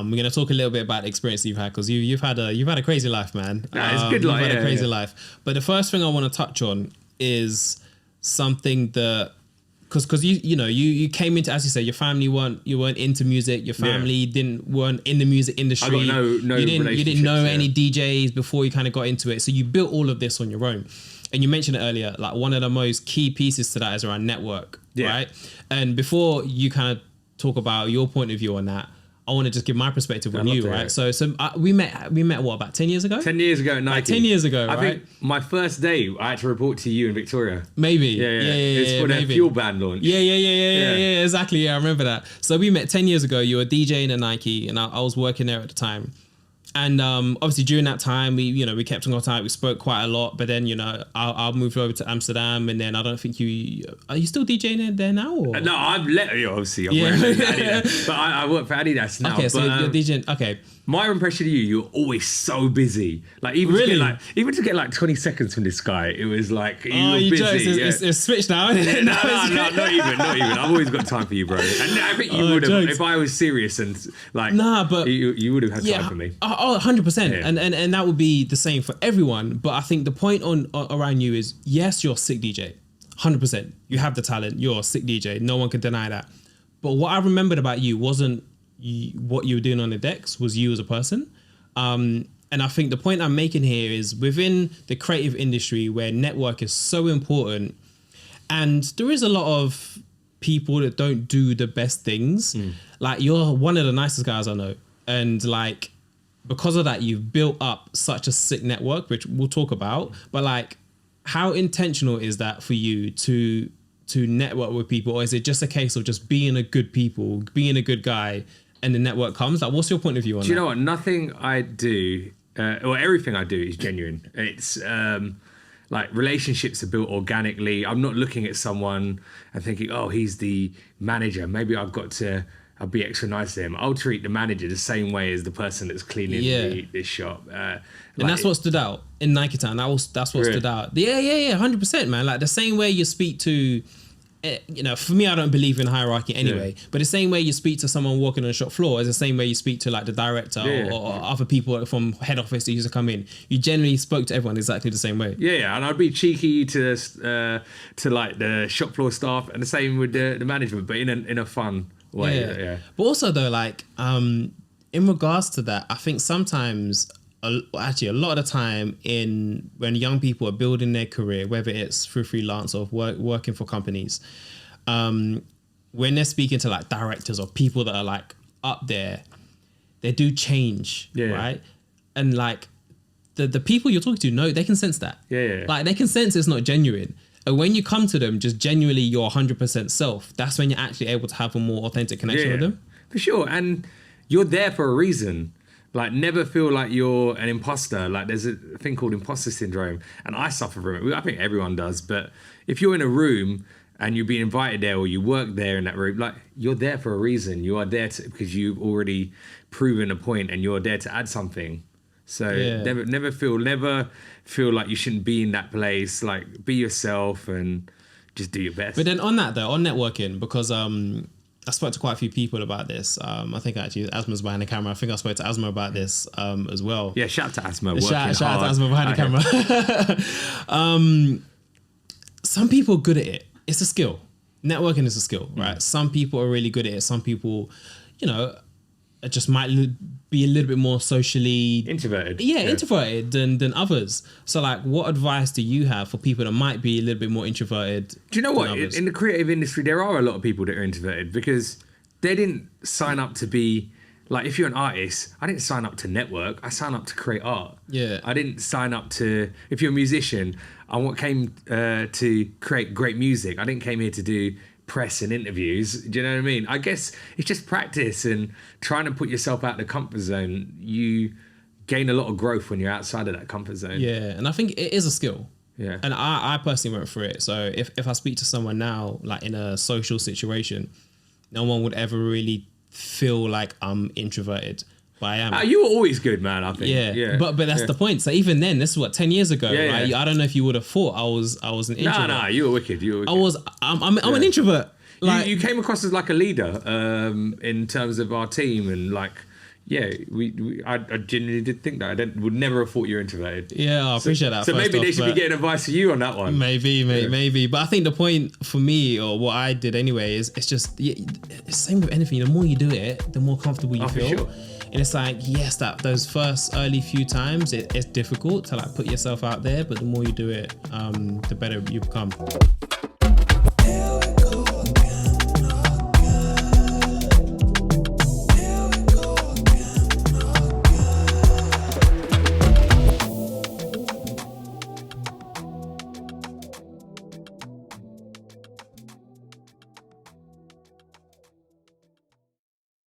We're gonna talk a little bit about the experience you've had because you've had a crazy life, man. It's good life. You've had a crazy life. But the first thing I want to touch on is something that because you came into, as you say, your family weren't into music. Your family weren't in the music industry. I got no you didn't know any yeah. DJs before you kind of got into it. So you built all of this on your own. And you mentioned it earlier, like one of the most key pieces to that is around network, right? And before you kind of talk about your point of view on that, I want to just give my perspective on you, right? So we met what, about 10 years ago? 10 years ago at Nike. Like 10 years ago, right? I think my first day, I had to report to you in Victoria. Maybe. Yeah. It's for their Fuel Band launch. Yeah, exactly. Yeah, I remember that. So we met 10 years ago. You were DJing at Nike and I was working there at the time. And obviously during that time, we kept in contact. We spoke quite a lot. But then, I moved over to Amsterdam, and then I don't think are you still DJing there now? Or? No, I've let you. Obviously, I'm wearing Adidas, but I work for Adidas now. Okay, so you're DJing. Okay. My impression of you're always so busy. Like even to get like 20 seconds from this guy, it was like you're busy. It's switched now. No, not even. I've always got time for you, bro. And I think you would have, if I was serious and like, but you would have had time for me. 100%. Yeah. And that would be the same for everyone. But I think the point around you is, yes, you're a sick DJ. 100%. You have the talent. You're a sick DJ. No one can deny that. But what I remembered about you wasn't what you were doing on the decks, was you as a person. And I think the point I'm making here is within the creative industry where network is so important, and there is a lot of people that don't do the best things. Like, you're one of the nicest guys I know. And like, because of that, you've built up such a sick network, which we'll talk about. But like, how intentional is that for you to network with people? Or is it just a case of just being a good guy, and the network comes? Like, what's your point of view on that? Do you know what? Nothing I do, or everything I do is genuine. It's like relationships are built organically. I'm not looking at someone and thinking, oh, he's the manager. Maybe I'll be extra nice to him. I'll treat the manager the same way as the person that's cleaning this shop. And that's what stood out in Nike Town. That's what stood out. Yeah, 100%, man. Like the same way you speak to, for me, I don't believe in hierarchy anyway, but the same way you speak to someone walking on the shop floor is the same way you speak to like the director or other people from head office that used to come in. You generally spoke to everyone exactly the same way. Yeah, and I'd be cheeky to like the shop floor staff, and the same with the management, but in a fun way. Yeah. But also though, like in regards to that, I think sometimes, actually a lot of the time, when young people are building their career, whether it's through freelance or working for companies, when they're speaking to like directors or people that are like up there, they do change, right? And like the people you're talking to know, they can sense that. Like they can sense it's not genuine. And when you come to them just genuinely your 100% self, that's when you're actually able to have a more authentic connection with them. For sure. And you're there for a reason. Like, never feel like you're an imposter. Like, there's a thing called imposter syndrome, and I suffer from it. I think everyone does. But if you're in a room and you're being invited there, or you work there in that room, like, you're there for a reason. You are there because you've already proven a point, and you're there to add something. So never feel like you shouldn't be in that place. Like, be yourself and just do your best. But then on that though, on networking, because I spoke to quite a few people about this. I think actually Asma's behind the camera. I think I spoke to Asma about this as well. Yeah, shout out to Asma. Shout out to Asma behind the camera. Some people are good at it. It's a skill. Networking is a skill, right? Some people are really good at it. Some people, just might be a little bit more socially introverted. Introverted than others. So like, what advice do you have for people that might be a little bit more introverted? Do you know what? In the creative industry, there are a lot of people that are introverted because they didn't sign up to be, like, if you're an artist, I didn't sign up to network. I signed up to create art. Yeah. I didn't sign up to, if you're a musician, I came to create great music. I didn't came here to do press and interviews. Do you know what I mean? I guess it's just practice and trying to put yourself out of the comfort zone. You gain a lot of growth when you're outside of that comfort zone. Yeah, and I think it is a skill. Yeah. And I personally went through it. So if I speak to someone now, like in a social situation, no one would ever really feel like I'm introverted. But I am. You were always good, man, I think. Yeah. But that's the point. So even then, this is what, 10 years ago, right? Yeah. I don't know if you would have thought I was an introvert. Nah, you were wicked. I'm an introvert. Like, you came across as like a leader in terms of our team, and like I genuinely did think that. Would never have thought you're introverted. Yeah, I appreciate that. So maybe they should be getting advice from you on that one. Maybe, maybe. But I think the point for me, or what I did anyway, is it's just it's same with anything. The more you do it, the more comfortable you feel. For sure. And it's like, yes, that those first early few times, it's difficult to like put yourself out there, but the more you do it, the better you become.